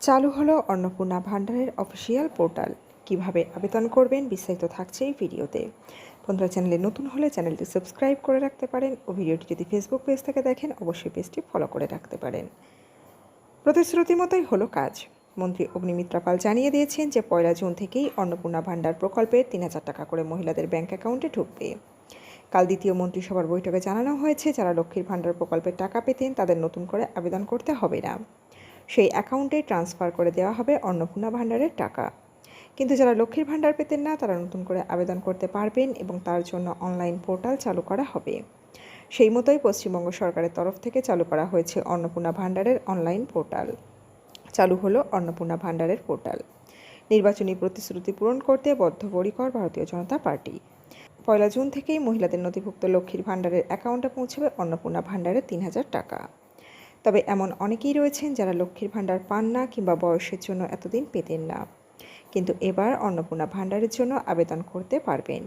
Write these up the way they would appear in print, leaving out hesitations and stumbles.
চালু হলো অন্নপূর্ণা ভান্ডারের অফিসিয়াল পোর্টাল। কিভাবে আবেদন করবেন বিস্তারিত থাকছে এই ভিডিওতে। বন্ধুরা, চ্যানেলে নতুন হলে চ্যানেলটি সাবস্ক্রাইব করে রাখতে পারেন ও ভিডিওটি যদি ফেসবুক পেজ থেকে দেখেন অবশ্যই পেজটি ফলো করে রাখতে পারেন। প্রতিশ্রুতি মতোই হলো কাজ। মন্ত্রী অগ্নিমিত্রা পাল জানিয়ে দিয়েছেন যে 1 জুন থেকেই অন্নপূর্ণা ভান্ডার প্রকল্পের 3,000 টাকা করে মহিলাদের ব্যাংক অ্যাকাউন্টে ঢুকবে। কাল দ্বিতীয় মন্ত্রিসভার বৈঠকে জানানো হয়েছে, যারা লক্ষ্মীর ভান্ডার প্রকল্পের টাকা পেতেন তাদের নতুন করে আবেদন করতে হবে না। সেই অ্যাকাউন্টে ট্রান্সফার করে দেওয়া হবে অন্নপূর্ণা ভান্ডারের টাকা। কিন্তু যারা লক্ষ্মীর ভান্ডার পেতেন না তারা নতুন করে আবেদন করতে পারবেন এবং তার জন্য অনলাইন পোর্টাল চালু করা হবে। সেই মতোই পশ্চিমবঙ্গ সরকারের তরফ থেকে চালু করা হয়েছে অন্নপূর্ণা ভান্ডারের অনলাইন পোর্টাল। চালু হলো অন্নপূর্ণা ভান্ডারের পোর্টাল। নির্বাচনী প্রতিশ্রুতি পূরণ করতে বদ্ধপরিকর ভারতীয় জনতা পার্টি। 1 জুন থেকেই মহিলাদের নথিভুক্ত লক্ষ্মীর ভান্ডারের অ্যাকাউন্টে পৌঁছবে অন্নপূর্ণা ভান্ডারের 3,000 টাকা। তবে এমন অনেকেই রয়েছেন যারা লক্ষ্মীর ভান্ডার পান না কিংবা বয়সের জন্য এতদিন পেতেন না, কিন্তু এবার অন্নপূর্ণা ভান্ডারের জন্য আবেদন করতে পারবেন।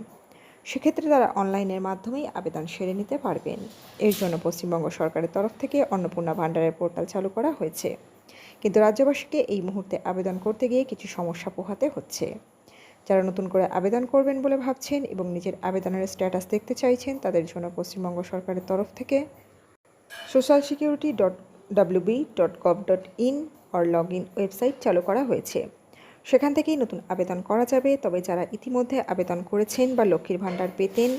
সেক্ষেত্রে তারা অনলাইনের মাধ্যমেই আবেদন সেরে নিতে পারবেন। এর জন্য পশ্চিমবঙ্গ সরকারের তরফ থেকে অন্নপূর্ণা ভান্ডারের পোর্টাল চালু করা হয়েছে। কিন্তু রাজ্যবাসীকে এই মুহূর্তে আবেদন করতে গিয়ে কিছু সমস্যা পোহাতে হচ্ছে। যারা নতুন করে আবেদন করবেন বলে ভাবছেন এবং নিজের আবেদনের স্ট্যাটাস দেখতে চাইছেন, তাদের জন্য পশ্চিমবঙ্গ সরকারের তরফ থেকে socialsecurity.wb.gov.in or লগইন ওয়েবসাইট চালু করা হয়েছে। সেখান থেকেই নতুন আবেদন করা যাবে। তবে যারা ইতিমধ্যে আবেদন করেছেন বা লক্ষ্মীর ভান্ডার পেতেন,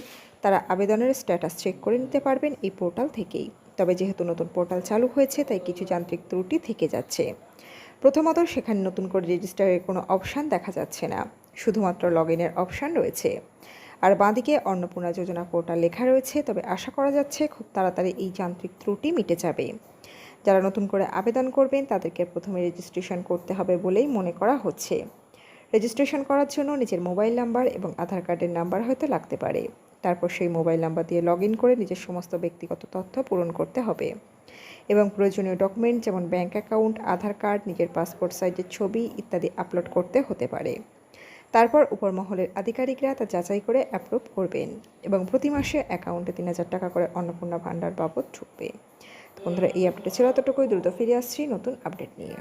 তারা আবেদনের স্ট্যাটাস চেক করে নিতে পারবেন এই পোর্টাল থেকেই। তবে যেহেতু নতুন পোর্টাল চালু হয়েছে তাই কিছু যান্ত্রিক ত্রুটি থেকে যাচ্ছে। প্রথমত, সেখানে নতুন করে রেজিস্টারের কোনো অপশান দেখা যাচ্ছে না, শুধুমাত্র লগইনের অপশান রয়েছে। আর বাঁদিকে অন্নপূর্ণা যোজনা পোর্টাল লেখা রয়েছে। তবে আশা করা যাচ্ছে খুব তাড়াতাড়ি এই যান্ত্রিক ত্রুটি মিটে যাবে। যারা নতুন করে আবেদন করবেন তাদেরকে প্রথমে রেজিস্ট্রেশন করতে হবে বলেই মনে করা হচ্ছে। রেজিস্ট্রেশন করার জন্য নিজের মোবাইল নাম্বার এবং আধার কার্ডের নাম্বার হয়তো লাগতে পারে। তারপর সেই মোবাইল নাম্বার দিয়ে লগইন করে নিজের সমস্ত ব্যক্তিগত তথ্য পূরণ করতে হবে এবং প্রয়োজনীয় ডকুমেন্ট যেমন ব্যাংক অ্যাকাউন্ট, আধার কার্ড, নিজের পাসপোর্ট সাইজের ছবি ইত্যাদি আপলোড করতে হতে পারে। তারপর উপর মহলের আধিকারিকরা তা যাচাই করে অ্যাপ্রুভ করবেন এবং প্রতি মাসে অ্যাকাউন্টে 3,000 টাকা করে অন্নপূর্ণা ভান্ডার বাবদ ঢুকবে। তো বন্ধুরা, এই আপডেটে ছিল এতটুকুই। দ্রুত ফিরে আসছি নতুন আপডেট নিয়ে।